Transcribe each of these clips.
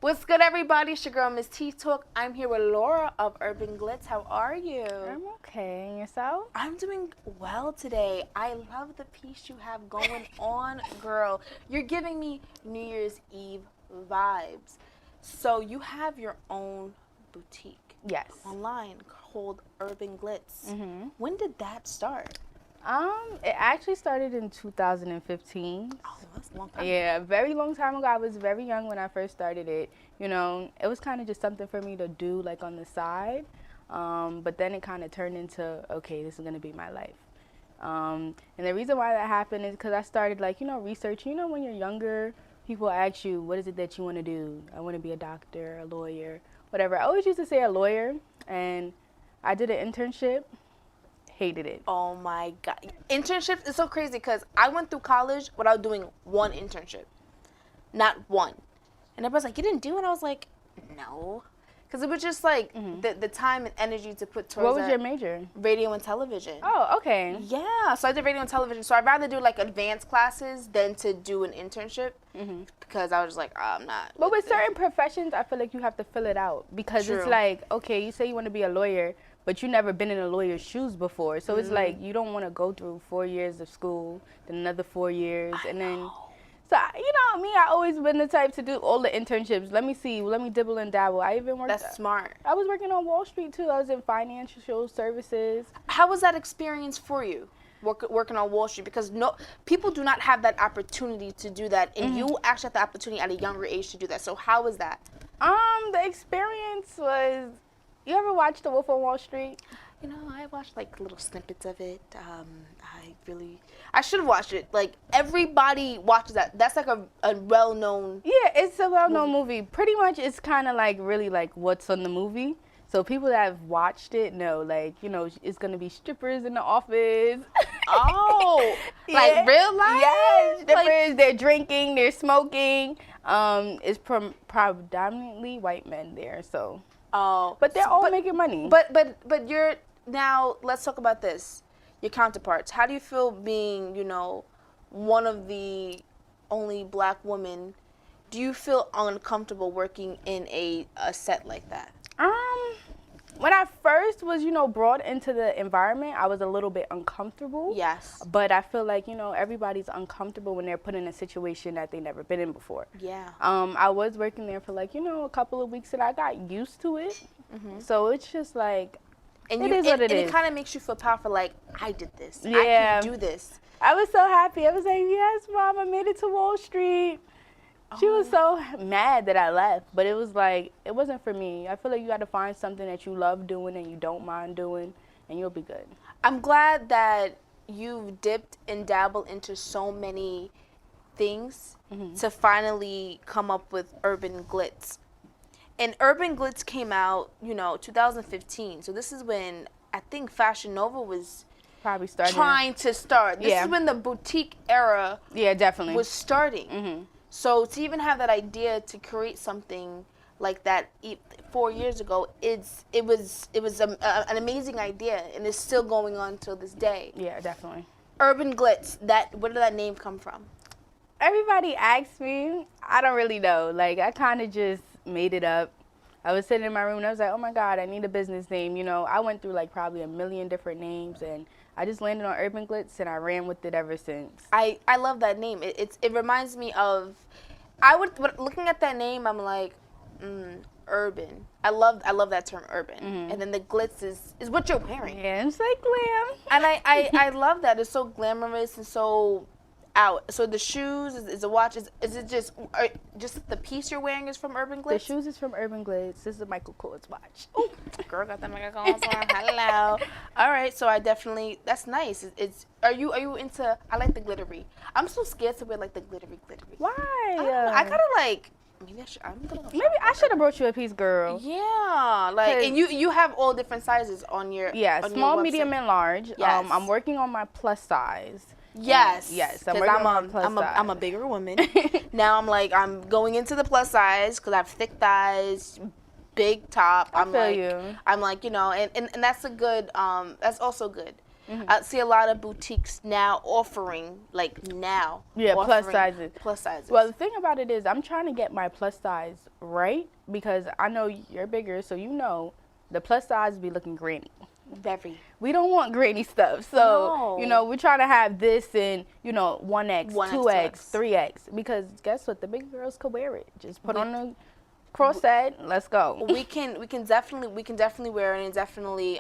What's good, everybody? It's your girl, Miss T Talk. I'm here with Laura of Ubran Glitz. How are you? I'm okay. And yourself? I'm doing well today. I love the piece you have going on, girl. You're giving me New Year's Eve vibes. So you have your own boutique. Yes. Online called Ubran Glitz. Mm-hmm. When did that start? It actually started in 2015. Oh, that's a long time. Yeah, a very long time ago. I was very young when I first started it. You know, it was kind of just something for me to do, like, on the side. But then it kind of turned into, okay, this is going to be my life. And the reason why that happened is because I started, like, researching. When you're younger, people ask you, what is it that you want to do? I want to be a doctor, a lawyer, whatever. I always used to say a lawyer, and I did an internship. Hated it. Oh my God. Internships is so crazy because I went through college without doing one internship. Not one. And everybody's like, you didn't do it? I was like, no. Because it was just like the time and energy to put towards What was your major? Radio and television. Oh, okay. Yeah. So I did radio and television. So I'd rather do like advanced classes than to do an internship because I was just like, I'm not. But with certain professions, I feel like you have to fill it out because True. it's like, okay, you say you want to be a lawyer, but you never been in a lawyer's shoes before. So it's like you don't want to go through 4 years of school, then another 4 years, and then. So, me, I always been the type to do all the internships. Let me dibble and dabble. I even worked. That's smart. I was working on Wall Street too. I was in financial services. How was that experience for you? Working on Wall Street, because people do not have that opportunity to do that, and you actually had the opportunity at a younger age to do that. So how was that? The experience was. You ever watched The Wolf on Wall Street? I watched like little snippets of it. I should have watched it. Like everybody watches that. That's like a well-known. Yeah, it's a well-known movie. Pretty much, it's kind of like really like what's on the movie. So people that have watched it know, like, it's going to be strippers in the office. Oh, yeah. Like real life? Yes, strippers, they're drinking, they're smoking. It's predominantly white men there, so. Oh. But they're all making money. But you're, now let's talk about this. Your counterparts. How do you feel being, one of the only black women? Do you feel uncomfortable working in a set like that? When I first was, brought into the environment, I was a little bit uncomfortable. Yes. But I feel like, everybody's uncomfortable when they're put in a situation that they've never been in before. Yeah. I was working there for like, a couple of weeks and I got used to it. So it's just like, and it is what it is. And it kind of makes you feel powerful, like, I did this. Yeah. I can do this. I was so happy. I was like, yes, Mom, I made it to Wall Street. She was so mad that I left, but it was like, it wasn't for me. I feel like you got to find something that you love doing and you don't mind doing, and you'll be good. I'm glad that you've dipped and dabbled into so many things to finally come up with Ubran Glitz. And Ubran Glitz came out, 2015. So this is when I think Fashion Nova was probably trying to start. This is when the boutique era definitely was starting. So to even have that idea to create something like that 4 years ago, it was an amazing idea, and it's still going on till this day. Yeah, definitely. Ubran Glitz. Where did that name come from? Everybody asks me. I don't really know. Like, I kind of just made it up. I was sitting in my room and I was like, oh my God, I need a business name. I went through like probably a million different names, and I just landed on Ubran Glitz and I ran with it ever since. I love that name. It reminds me of, looking at that name, I'm like, urban. I love that term, urban. And then the glitz is what you're wearing. Yeah, it's like glam. And I love that. It's so glamorous and so out. So the shoes, is the watch, is it just the piece you're wearing is from Ubran Glitz? The shoes is from Ubran Glitz. This is a Michael Kors watch. Ooh, girl got that Michael Kors on. Hello. All right, so I definitely, that's nice. Are you into, I like the glittery. I'm so scared to wear like the glittery. Why? I gotta like, maybe I should have brought you a piece, girl. Yeah, like, and you have all different sizes on your small, your medium, and large. Yes. I'm working on my plus size. Yes. Yes. I'm a bigger woman. Now I'm going into the plus size because I have thick thighs, big top. I feel you. I'm like, and that's a good, that's also good. I see a lot of boutiques now offering, plus sizes. Plus sizes. Well, the thing about it is I'm trying to get my plus size right because I know you're bigger, so you know the plus size be looking granny. Very. We don't want granny stuff. So, No. we're trying to have this in, 1X, 1X, 2X, 2X. 3X. Because guess what? The big girls could wear it. Just put on the corset, let's go. We can definitely wear it and definitely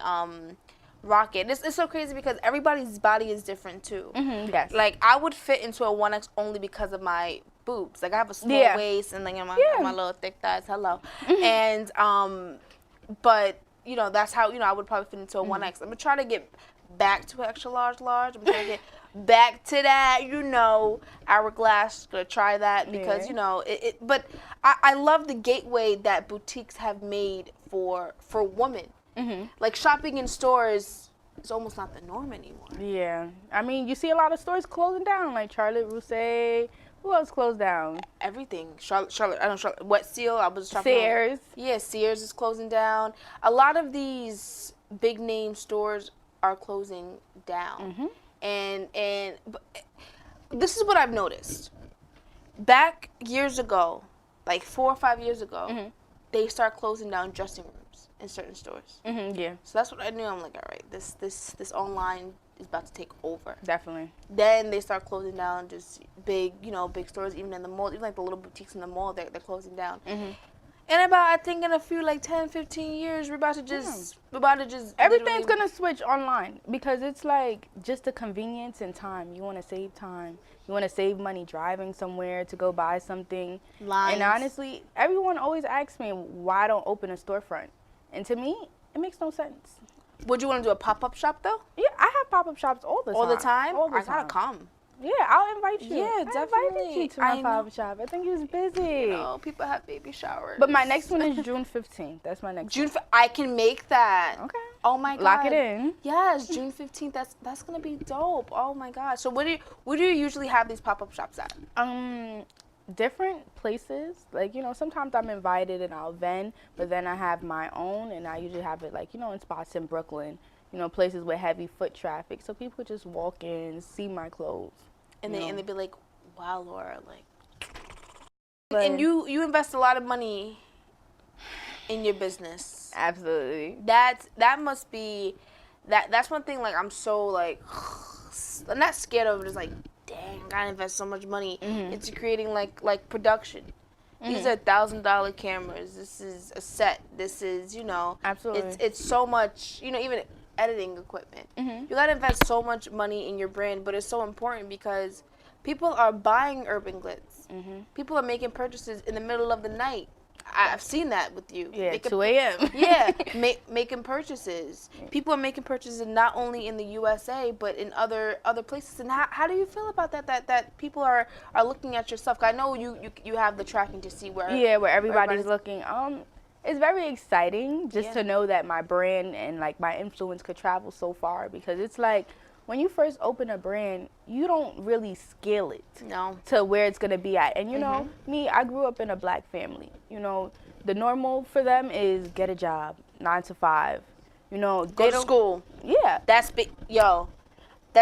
rock it. It's so crazy because everybody's body is different too. Yes. Like I would fit into a 1X only because of my boobs. Like I have a small waist and like my little thick thighs. Hello. And but that's how I would probably fit into a 1X. I'm gonna try to get back to extra large. I'm trying to get back to that, hourglass. Gonna try that because But I love the gateway that boutiques have made for women. Like shopping in stores is almost not the norm anymore. Yeah, I mean you see a lot of stores closing down, like Charlotte Russe. Who else closed down? Everything. Charlotte. Wet Seal. I was shopping. Sears. Yeah, Sears is closing down. A lot of these big name stores are closing down. But this is what I've noticed. Back years ago, like 4 or 5 years ago, they start closing down dressing rooms in certain stores. Yeah. So that's what I knew. I'm like, all right, this online is about to take over. Definitely. Then they start closing down just big, big stores, even in the mall, even like the little boutiques in the mall, they're closing down. And I think in a few 10, 15 years, we're about to just everything's gonna switch online because it's like just the convenience and time. You want to save time. You want to save money driving somewhere to go buy something. Lines. And honestly, everyone always asks me why I don't open a storefront. And to me, it makes no sense. Would you want to do a pop-up shop though? Yeah, I have pop-up shops all the time. All the time? All the I time. gotta come. Yeah, I'll invite you. Yeah, I definitely. invited you to my pop-up shop. I think you was busy. People have baby showers. But my next one is June 15th. That's my next one. I can make that. Okay. Oh my god. Lock it in. Yes, June 15th. That's gonna be dope. Oh my god. So where do you usually have these pop-up shops at? Different places. Like, sometimes I'm invited and I'll vend, but then I have my own and I usually have it in spots in Brooklyn. Places with heavy foot traffic, so people just walk in, see my clothes, and they be like, "Wow, Laura!" And you invest a lot of money in your business. Absolutely. That must be that's one thing. Like I'm so I'm not scared of it. It's like, dang, I gotta invest so much money into creating like production. These are $1,000 cameras. This is a set. This is Absolutely. It's so much. Even editing equipment. You gotta invest so much money in your brand, but it's so important because people are buying Urban Glitz. People are making purchases in the middle of the night. I've seen that with you. Yeah, 2 a.m. Yeah, making purchases. People are making purchases not only in the USA but in other places. And how do you feel about that people are looking at your stuff? I know you have the tracking to see where everybody's looking. It's very exciting just to know that my brand and my influence could travel so far because it's like when you first open a brand, you don't really scale it to where it's going to be at. And me, I grew up in a black family. The normal for them is get a job, 9 to 5. Go to school. Yeah. That's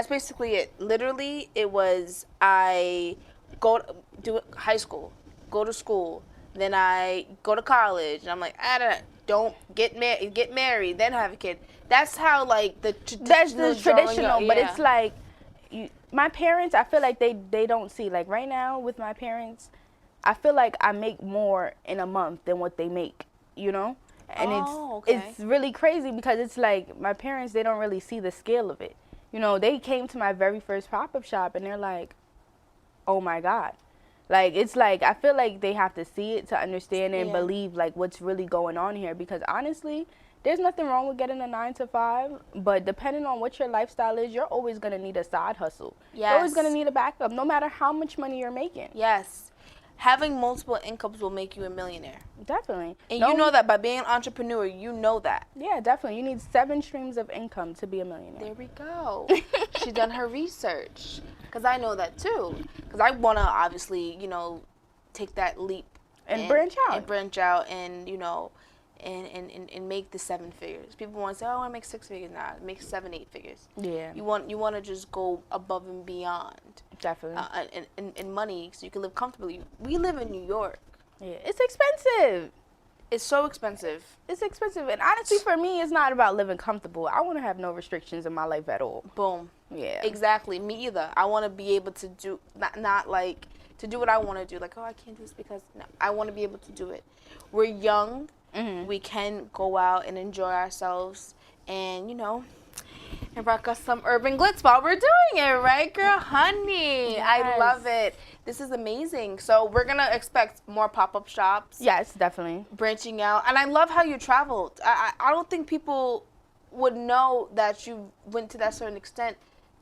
basically it. Literally, it was I do high school, go to school. Then I go to college, and I'm like, don't get married, then have a kid. That's how that's the traditional. But it's like, my parents, I feel like they don't see. Like right now with my parents, I feel like I make more in a month than what they make. And it's really crazy because it's like my parents, they don't really see the scale of it. They came to my very first pop-up shop and they're like, oh my God. It's like, I feel like they have to see it to understand and believe, what's really going on here. Because, honestly, there's nothing wrong with getting a 9 to 5. But depending on what your lifestyle is, you're always going to need a side hustle. Yes. You're always going to need a backup, no matter how much money you're making. Yes. Having multiple incomes will make you a millionaire. Definitely. And you know that by being an entrepreneur, you know that. Yeah, definitely. You need 7 streams of income to be a millionaire. There we go. She's done her research. Because I know that too. Because I want to obviously, take that leap. And branch out. And branch out and, and make the 7 figures. People want to say, oh, I want to make 6 figures. Nah, make 7, 8 figures. Yeah. You want to just go above and beyond. Definitely. And money, so you can live comfortably. We live in New York. Yeah, it's expensive. It's so expensive. It's expensive, and honestly, for me, it's not about living comfortable. I want to have no restrictions in my life at all. Boom. Yeah. Exactly. Me either. I want to be able to do not like to do what I want to do. Like, oh, I can't do this because no. I want to be able to do it. We're young. Mm-hmm. We can go out and enjoy ourselves, and and rock us some urban glitz while we're doing it, right, girl? Honey, Yes. I love it. This is amazing. So we're going to expect more pop-up shops. Yes, definitely. Branching out. And I love how you traveled. I don't think people would know that you went to that certain extent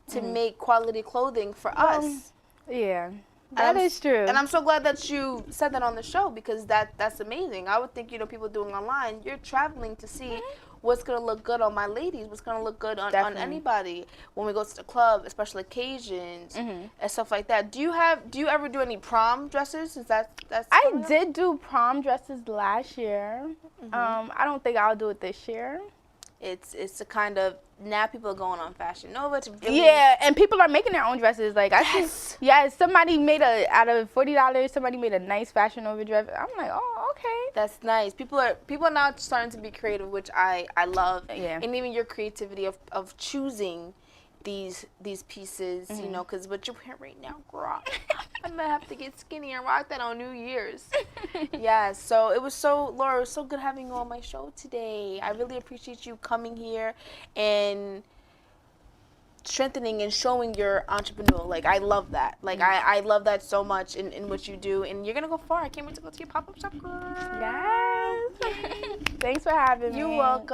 to make quality clothing for us. Yeah, that is true. And I'm so glad that you said that on the show because that's amazing. I would think, people doing online, you're traveling to see what's going to look good on my ladies, what's going to look good on anybody when we go to the club, special occasions and stuff like that. Do you ever do any prom dresses? I did do prom dresses last year. I don't think I'll do it this year. It's a kind of, now people are going on Fashion Nova to really... Yeah, and people are making their own dresses. Like, Yes. Somebody made out of $40, somebody made a nice Fashion Nova dress. I'm like, oh, okay. That's nice. People are now starting to be creative, which I love. Yeah. And even your creativity of choosing these pieces, because what you're wearing right now, girl, I'm gonna have to get skinny and rock that on New Year's. Yeah. So Laura, it was so good having you on my show today. I really appreciate you coming here and strengthening and showing your entrepreneur. Like, I love that. Like, I love that so much in what you do. And you're going to go far. I can't wait to go to your pop-up shop, girl. Yes. Thanks for having me. You're welcome.